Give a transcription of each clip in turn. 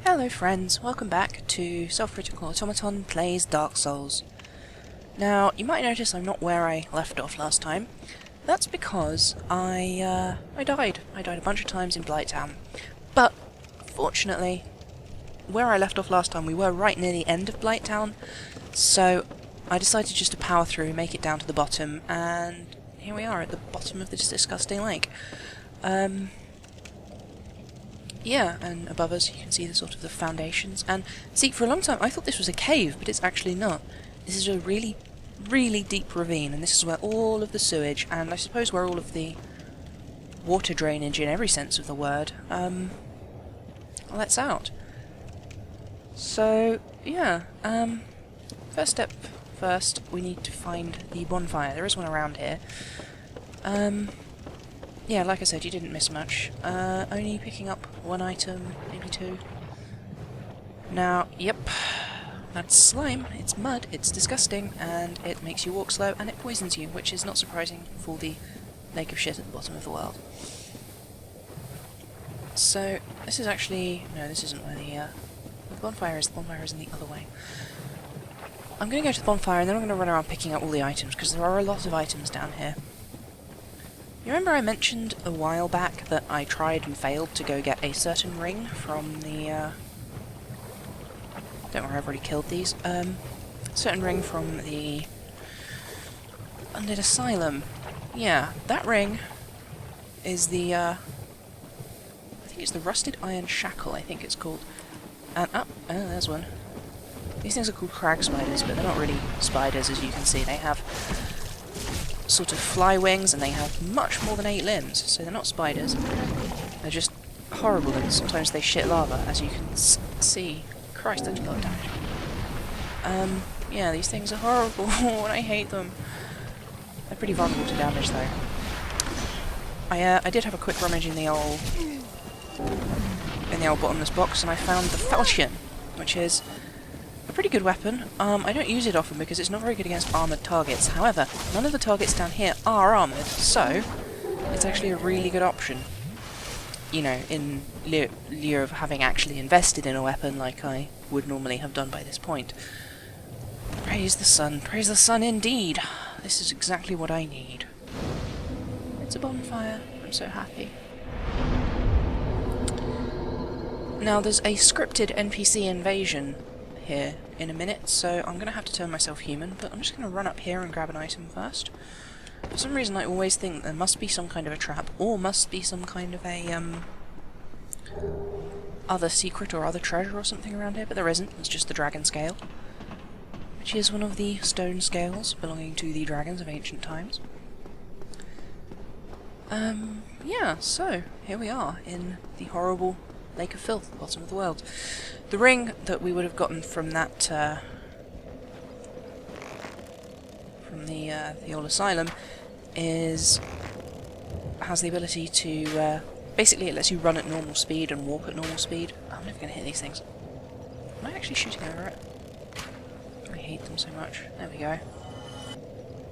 Hello friends, welcome back to Self-Critical Automaton Plays Dark Souls. Now, you might notice I'm not where I left off last time. That's because I died. I died a bunch of times in Blighttown. But, fortunately, where I left off last time we were right near the end of Blighttown, so I decided just to power through, make it down to the bottom, and here we are at the bottom of this disgusting lake. Yeah, and above us you can see the sort of the foundations, and see, for a long time I thought this was a cave, but it's actually not. This is a really, really deep ravine, and this is where all of the sewage, and I suppose where all of the water drainage in every sense of the word, lets out. So, yeah, first step first, we need to find the bonfire. There is one around here. Yeah, like I said, you didn't miss much. Only picking up one item, maybe two. Now, yep, that's slime, it's mud, it's disgusting, and it makes you walk slow, and it poisons you, which is not surprising for the lake of shit at the bottom of the world. So, this is actually... no, this isn't where the bonfire is. The bonfire is in the other way. I'm going to go to the bonfire, and then I'm going to run around picking up all the items, because there are a lot of items down here. You remember I mentioned a while back that I tried and failed to go get a certain ring from the, don't worry, I've already killed these. Certain ring from the Undead Asylum. Yeah, that ring is the, I think it's the Rusted Iron Shackle, I think it's called. And, oh, there's one. These things are called crag spiders, but they're not really spiders, as you can see. They have sort of fly wings, and they have much more than 8 limbs, so they're not spiders. They're just horrible, and sometimes they shit lava, as you can see. Christ, that's a lot of damage. Yeah, these things are horrible, and I hate them. They're pretty vulnerable to damage, though. I did have a quick rummage in the old bottomless box, and I found the falchion, which is a pretty good weapon. I don't use it often because it's not very good against armoured targets. However, none of the targets down here are armoured, so it's actually a really good option. You know, in lieu of having actually invested in a weapon like I would normally have done by this point. Praise the sun indeed! This is exactly what I need. It's a bonfire. I'm so happy. Now, there's a scripted NPC invasion here in a minute, so I'm going to have to turn myself human, but I'm just going to run up here and grab an item first. For some reason I always think there must be some kind of a trap, or must be some kind of a, other secret or other treasure or something around here, but there isn't. It's just the dragon scale, which is one of the stone scales belonging to the dragons of ancient times. Yeah, so here we are in the horrible Lake of Filth, the bottom of the world. The ring that we would have gotten from that, from the old asylum, has the ability to, basically it lets you run at normal speed and walk at normal speed. I'm never going to hit these things. Am I actually shooting over it? I hate them so much. There we go.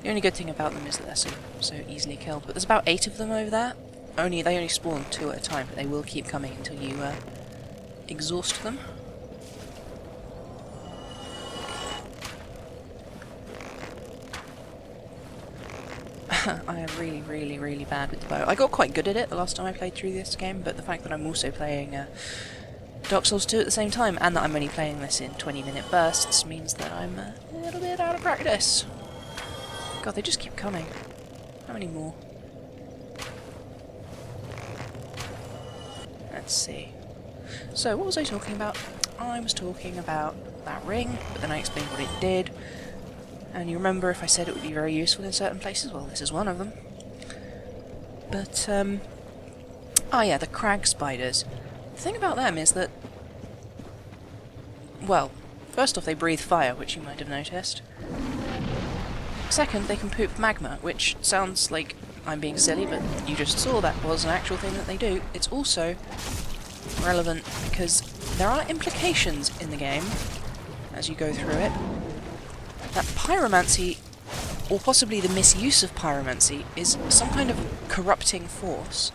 The only good thing about them is that they're so easily killed. But there's about 8 of them over there. They only spawn 2 at a time, but they will keep coming until you exhaust them. I am really, really, really bad with the bow. I got quite good at it the last time I played through this game, but the fact that I'm also playing Dark Souls 2 at the same time, and that I'm only playing this in 20-minute bursts, means that I'm a little bit out of practice. God, they just keep coming. How many more? Let's see. So, what was I talking about? I was talking about that ring, but then I explained what it did. And you remember if I said it would be very useful in certain places? Well, this is one of them. But, oh yeah, the crag spiders. The thing about them is that, well, first off they breathe fire, which you might have noticed. Second, they can poop magma, which sounds like I'm being silly, but you just saw that was an actual thing that they do. It's also relevant because there are implications in the game, as you go through it, that pyromancy, or possibly the misuse of pyromancy, is some kind of corrupting force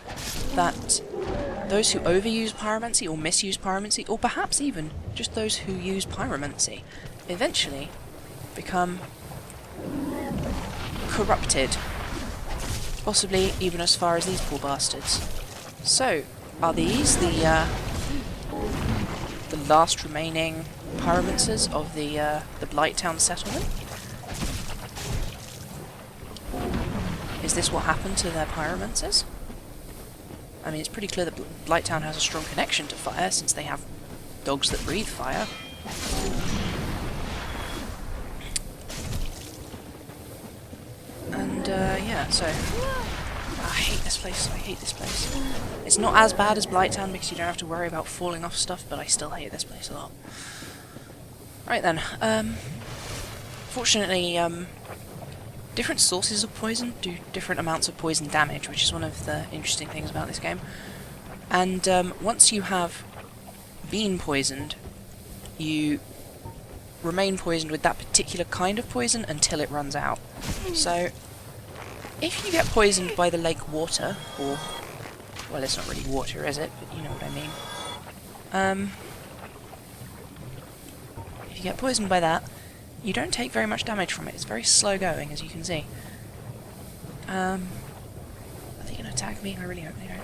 that those who overuse pyromancy or misuse pyromancy, or perhaps even just those who use pyromancy, eventually become corrupted. Possibly even as far as these poor bastards. So, are these the last remaining pyromancers of the Blighttown settlement? Is this what happened to their pyromancers? I mean, it's pretty clear that Blighttown has a strong connection to fire, since they have dogs that breathe fire. And, yeah, so... I hate this place, I hate this place. It's not as bad as Blighttown because you don't have to worry about falling off stuff, but I still hate this place a lot. Right then, fortunately, different sources of poison do different amounts of poison damage, which is one of the interesting things about this game. And once you have been poisoned, you remain poisoned with that particular kind of poison until it runs out. So, if you get poisoned by the lake water, or... well, it's not really water, is it? But you know what I mean. If you get poisoned by that, you don't take very much damage from it. It's very slow going, as you can see. Are they going to attack me? I really hope they don't.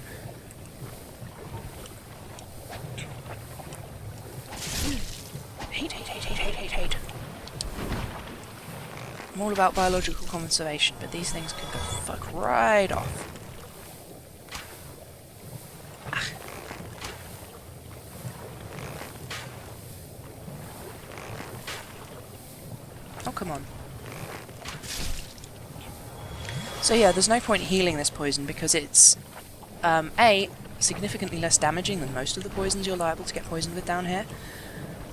Hate. I'm all about biological conservation, but these things can go fuck right off. Ah. Oh, come on. So yeah, there's no point healing this poison because it's, A, significantly less damaging than most of the poisons you're liable to get poisoned with down here.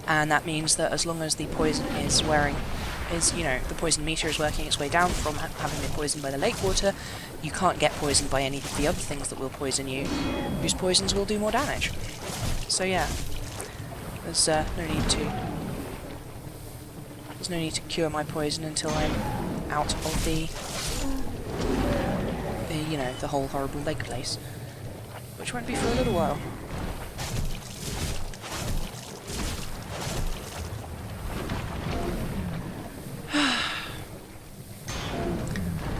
And that means that as long as the poison is the poison meter is working its way down from having been poisoned by the lake water, you can't get poisoned by any of the other things that will poison you, whose poisons will do more damage. So yeah, there's no need to cure my poison until I'm out of the whole horrible lake place, which won't be for a little while.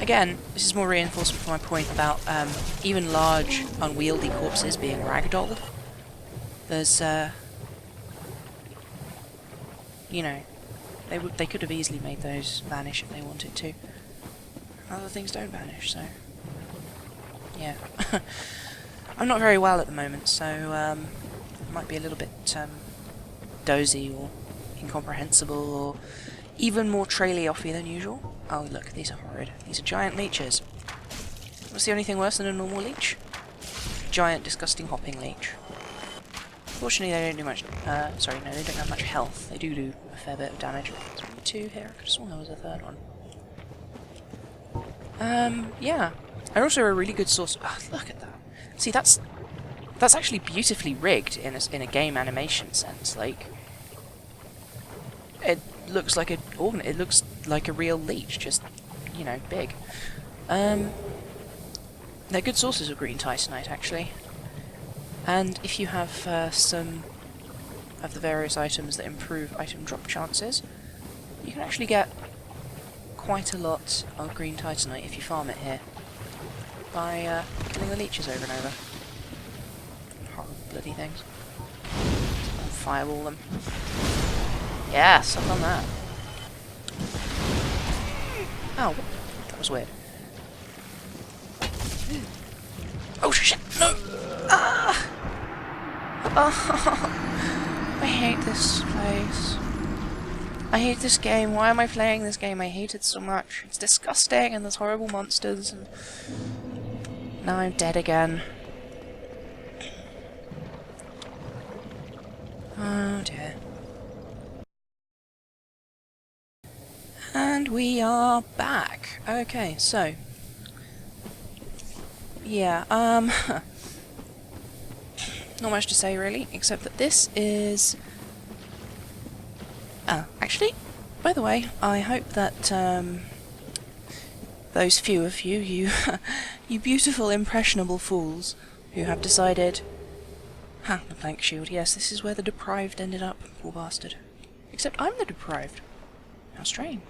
Again, this is more reinforcement for my point about even large, unwieldy corpses being ragdolled. There's, they could have easily made those vanish if they wanted to. Other things don't vanish, so... yeah. I'm not very well at the moment, so it might be a little bit dozy or incomprehensible or even more traily-offy than usual. Oh look, these are horrid. These are giant leeches. What's the only thing worse than a normal leech? Giant, disgusting hopping leech. Fortunately, they don't do much... sorry, no, they don't have much health. They do a fair bit of damage. There's only two here. I could have sworn there was a third one. Yeah. They're also a really good source... oh, look at that. See, that's actually beautifully rigged in a game animation sense. Like, it looks like it looks like a real leech, just, big. They're good sources of green titanite, actually. And if you have some of the various items that improve item drop chances, you can actually get quite a lot of green titanite if you farm it here by killing the leeches over and over. Horrible bloody things. I'll fireball them. Yeah, suck on that. Oh, that was weird. Oh shit, no! Ah! Oh, I hate this place. I hate this game. Why am I playing this game? I hate it so much. It's disgusting and there's horrible monsters and... now I'm dead again. Oh dear. And we are back. Okay, so... yeah, not much to say really, except that this is... actually, by the way, I hope that, those few of you, you beautiful impressionable fools, who have decided Ha, the plank shield. Yes, this is where the deprived ended up. Poor bastard. Except I'm the deprived. How strange.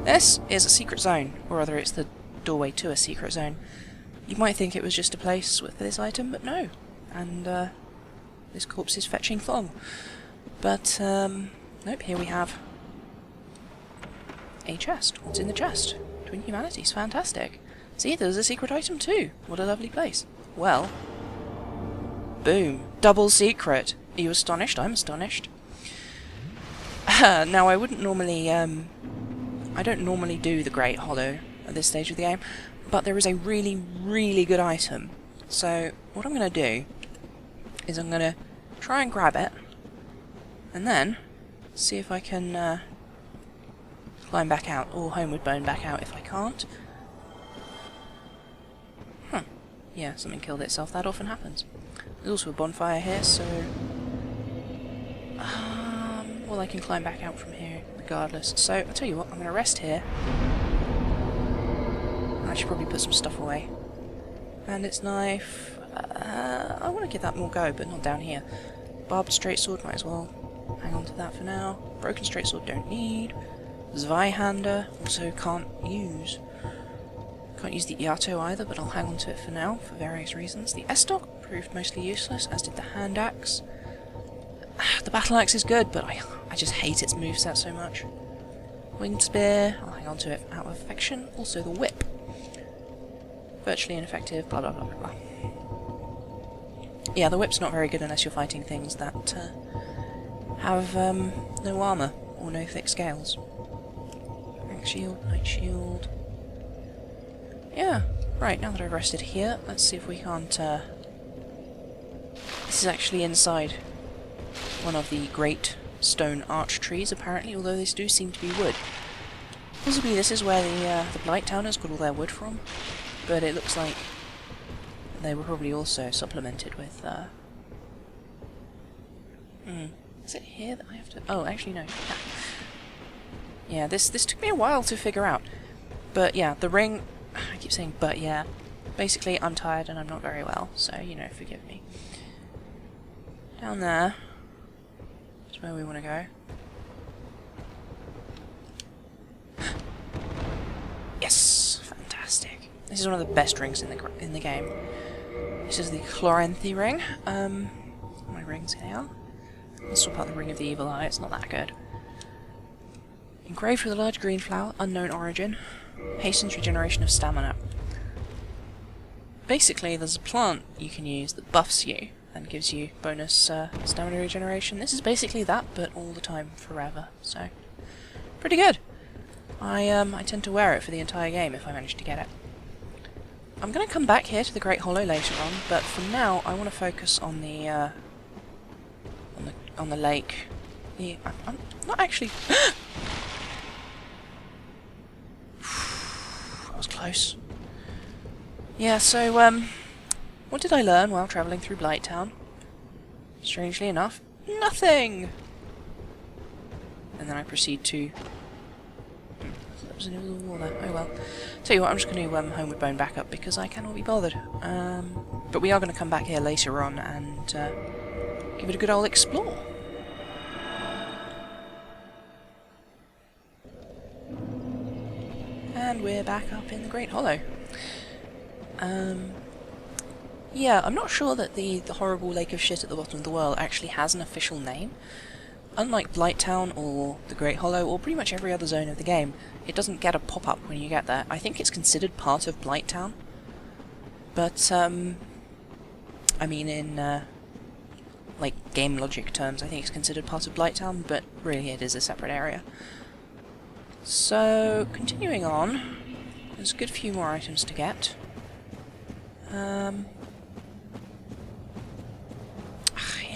This is a secret zone, or rather it's the doorway to a secret zone. You might think it was just a place with this item, but no. And, this corpse is fetching thong. But, nope, here we have a chest. What's in the chest? Twin Humanities, fantastic. See, there's a secret item too. What a lovely place. Well, boom. Double secret. Are you astonished? I'm astonished. Now, I wouldn't normally, I don't normally do the Great Hollow at this stage of the game, but there is a really, really good item. So, what I'm going to do is I'm going to try and grab it, and then see if I can climb back out, or homeward bone back out if I can't. Huh. Yeah, something killed itself. That often happens. There's also a bonfire here, so... well, I can climb back out from here regardless. So, I'll tell you what, I'm going to rest here. I should probably put some stuff away. Bandit's knife... I want to give that more go, but not down here. Barbed straight sword, might as well hang on to that for now. Broken straight sword, don't need. Zweihander, also can't use. Can't use the Iato either, but I'll hang on to it for now, for various reasons. The Estoc proved mostly useless, as did the hand axe. The battle axe is good, but I just hate its moveset so much. Winged spear, I'll hang on to it out of affection. Also the whip. Virtually ineffective, blah blah blah blah blah. Yeah, the whip's not very good unless you're fighting things that have no armour or no thick scales. Rank shield, night shield. Yeah, right, now that I've rested here, let's see if we can't... This is actually inside one of the great stone arch trees, apparently, although these do seem to be wood. Possibly this is where the Blighttowners got all their wood from, but it looks like they were probably also supplemented with... Is it here that I have to... Oh, actually no. Yeah, this took me a while to figure out. But yeah, the ring... I keep saying but yeah. Basically, I'm tired and I'm not very well, so, you know, forgive me. Down there is where we want to go. Yes! Fantastic. This is one of the best rings in the game. This is the Chloranthy ring. My rings here. Let's swap out the Ring of the Evil Eye, it's not that good. Engraved with a large green flower, unknown origin. Hastens regeneration of stamina. Basically, there's a plant you can use that buffs you and gives you bonus stamina regeneration. This is basically that, but all the time, forever. So, pretty good. I tend to wear it for the entire game if I manage to get it. I'm going to come back here to the Great Hollow later on, but for now I want to focus on the lake. I'm not actually. That was close. Yeah, so, what did I learn while travelling through Blighttown? Strangely enough, nothing! And then I proceed to... That was an invisible wall there. Oh well. Tell you what, I'm just going to homeward bone back up because I cannot be bothered. But we are going to come back here later on and give it a good old explore. And we're back up in the Great Hollow. Yeah, I'm not sure that the horrible lake of shit at the bottom of the world actually has an official name. Unlike Blighttown or the Great Hollow, or pretty much every other zone of the game, it doesn't get a pop-up when you get there. I think it's considered part of Blighttown. But, I mean in, like, game logic terms, I think it's considered part of Blighttown, but really it is a separate area. So, continuing on, there's a good few more items to get. Yeah,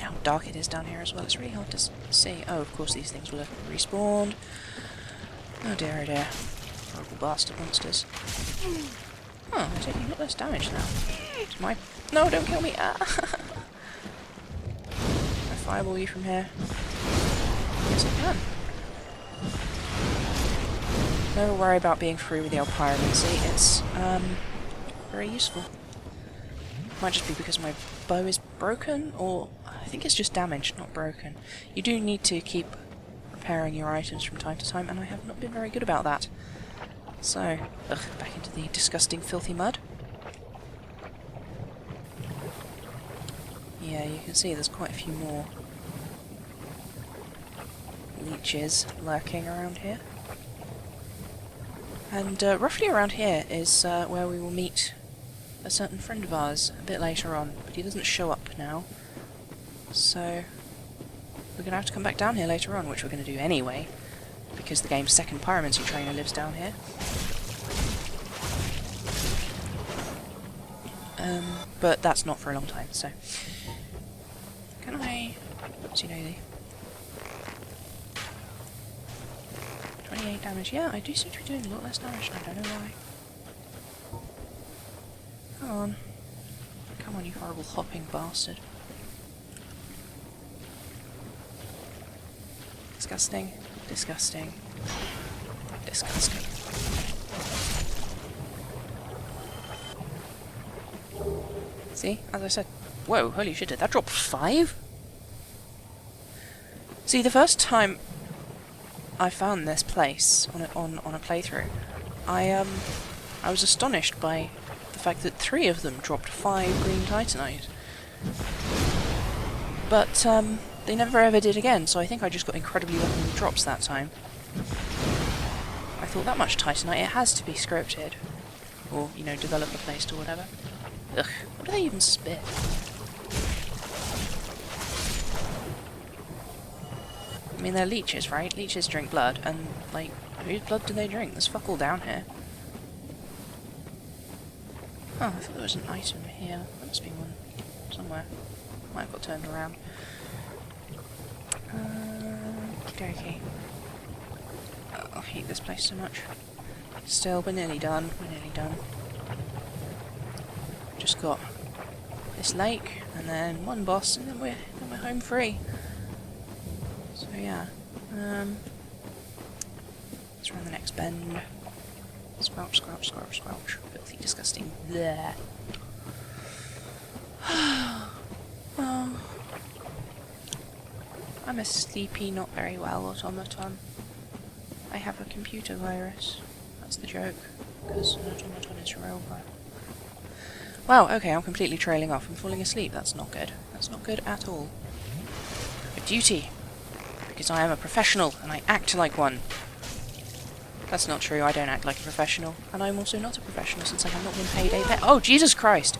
how dark it is down here as well, it's really hard to see. Oh, of course these things will have respawned. Oh dear, oh dear. Horrible bastard monsters. Huh, they're taking a lot less damage now. It's my... No, don't kill me! Ah. Can I fireball you from here? Yes, I can. Never worry about being free with the old pyromancy, it's very useful. Might just be because my bow is broken, or I think it's just damaged, not broken. You do need to keep repairing your items from time to time, and I have not been very good about that. So, back into the disgusting, filthy mud. Yeah, you can see there's quite a few more leeches lurking around here. And roughly around here is where we will meet a certain friend of ours a bit later on, but he doesn't show up now. So we're going to have to come back down here later on, which we're going to do anyway, because the game's second pyromancy trainer lives down here. But that's not for a long time, so... Can I... What's he know the... 28 damage. Yeah, I do seem to be doing a lot less damage, and I don't know why. Come on. Come on, you horrible hopping bastard. Disgusting. Disgusting. Disgusting. See? As I said... Whoa, holy shit, did that drop 5? See, the first time I found this place on a playthrough, I was astonished by the fact that 3 of them dropped 5 green titanite. But they never ever did again, so I think I just got incredibly lucky with drops that time. I thought, that much titanite, it has to be scripted. Or, you know, develop replaced or whatever. Ugh, what do they even spit? I mean, they're leeches, right? Leeches drink blood, and, like, whose blood do they drink? There's fuck all down here. Oh, I thought there was an item here. There must be one somewhere. Might have got turned around. Okey-dokey. Oh, I hate this place so much. Still, we're nearly done. We're nearly done. Just got this lake, and then one boss, and then we're home free. So yeah, let's run the next bend. Squelch, squelch, squelch, squelch. Filthy, disgusting. Bleh. Well, I'm a sleepy, not very well automaton. I have a computer virus. That's the joke, because an automaton is a robot. Wow, okay, I'm completely trailing off. I'm falling asleep. That's not good. That's not good at all. A duty. Because I am a professional, and I act like one. That's not true, I don't act like a professional. And I'm also not a professional, since I have not been paid a pet. Oh, Jesus Christ!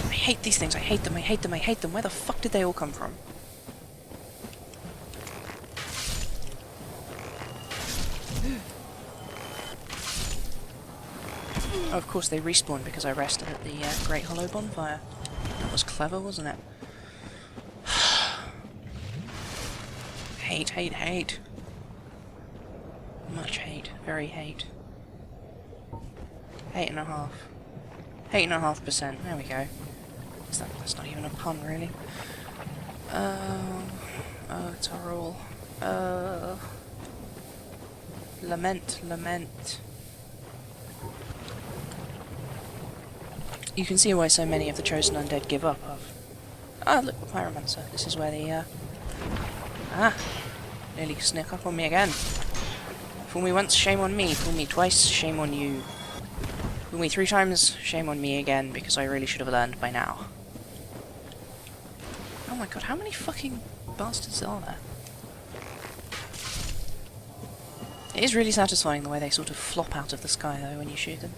I hate these things, I hate them, I hate them, I hate them. Where the fuck did they all come from? Oh, of course they respawned because I rested at the Great Hollow Bonfire. That was clever, wasn't it? Hate, hate, hate. Much hate. Very hate. 8.5. 8.5%. There we go. That's not even a pun, really. Oh, it's horrible. Lament, lament. You can see why so many of the chosen undead give up. Ah, look, Pyromancer. This is where the, nearly snuck up on me again. Fool me once, shame on me. Fool me twice, shame on you. Fool me 3 times, shame on me again, because I really should have learned by now. Oh my god, how many fucking bastards are there? It is really satisfying the way they sort of flop out of the sky, though, when you shoot them.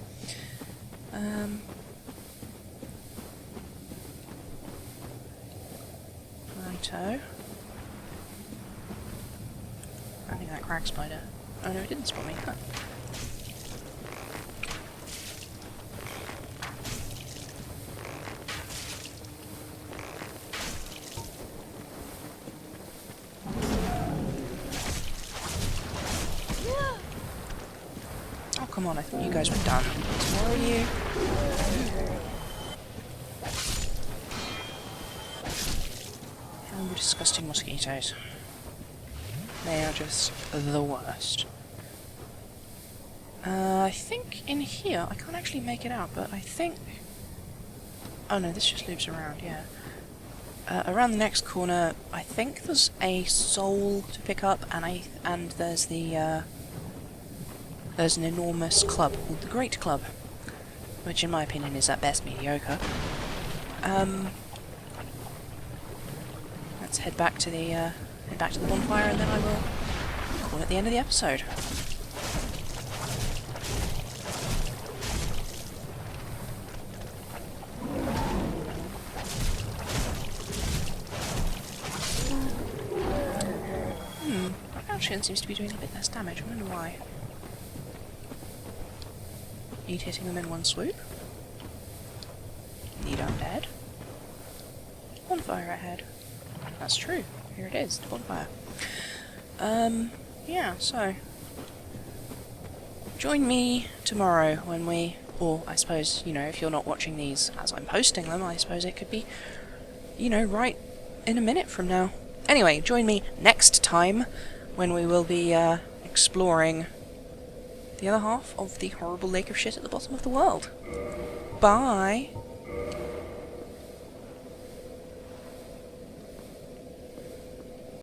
Righto. I think that crack spider. Oh no, it didn't spawn me. Huh. Oh come on, I thought you guys were done. Where are you? Oh, disgusting mosquitoes. They are just the worst. I think in here, I can't actually make it out, but I think Oh no, this just loops around, yeah. Around the next corner, I think there's a soul to pick up, and there's the, there's an enormous club called the Great Club, which in my opinion is at best mediocre. Let's head back to the bonfire, and then I will call it the end of the episode. Action seems to be doing a bit less damage. I wonder why. Need hitting them in one swoop. Need undead. Bonfire ahead. That's true. Here it is, the bonfire. Yeah, so... join me tomorrow when we... or I suppose, you know, if you're not watching these as I'm posting them, I suppose it could be, you know, right in a minute from now. Anyway, join me next time when we will be, exploring the other half of the horrible lake of shit at the bottom of the world. Bye!